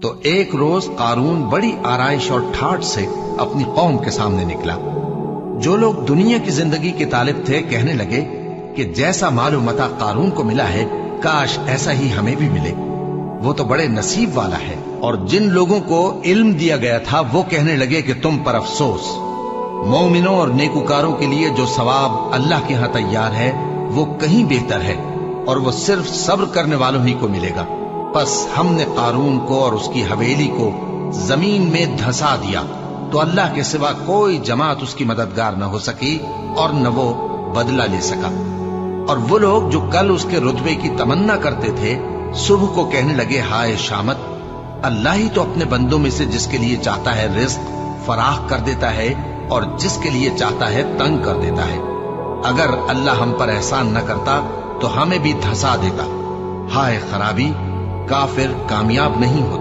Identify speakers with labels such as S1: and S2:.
S1: تو ایک روز قارون بڑی آرائش اور ٹھاٹ سے اپنی قوم کے سامنے نکلا۔ جو لوگ دنیا کی زندگی کے طالب تھے کہنے لگے کہ جیسا مال و متاع قارون کو ملا ہے کاش ایسا ہی ہمیں بھی ملے، وہ تو بڑے نصیب والا ہے۔ اور جن لوگوں کو علم دیا گیا تھا وہ کہنے لگے کہ تم پر افسوس، مومنوں اور نیکوکاروں کے لیے جو ثواب اللہ کے ہاں تیار ہے وہ کہیں بہتر ہے، اور وہ صرف صبر کرنے والوں ہی کو ملے گا۔ پس ہم نے قارون کو اور اس کی حویلی کو زمین میں دھسا دیا، تو اللہ کے سوا کوئی جماعت اس کی مددگار نہ ہو سکی اور نہ وہ بدلہ لے سکا۔ اور وہ لوگ جو کل اس کے رتبے کی تمنا کرتے تھے صبح کو کہنے لگے ہائے شامت، اللہ ہی تو اپنے بندوں میں سے جس کے لیے چاہتا ہے رزق فراخ کر دیتا ہے اور جس کے لیے چاہتا ہے تنگ کر دیتا ہے۔ اگر اللہ ہم پر احسان نہ کرتا تو ہمیں بھی دھسا دیتا۔ ہائے خرابی، کافر کامیاب نہیں ہوتا۔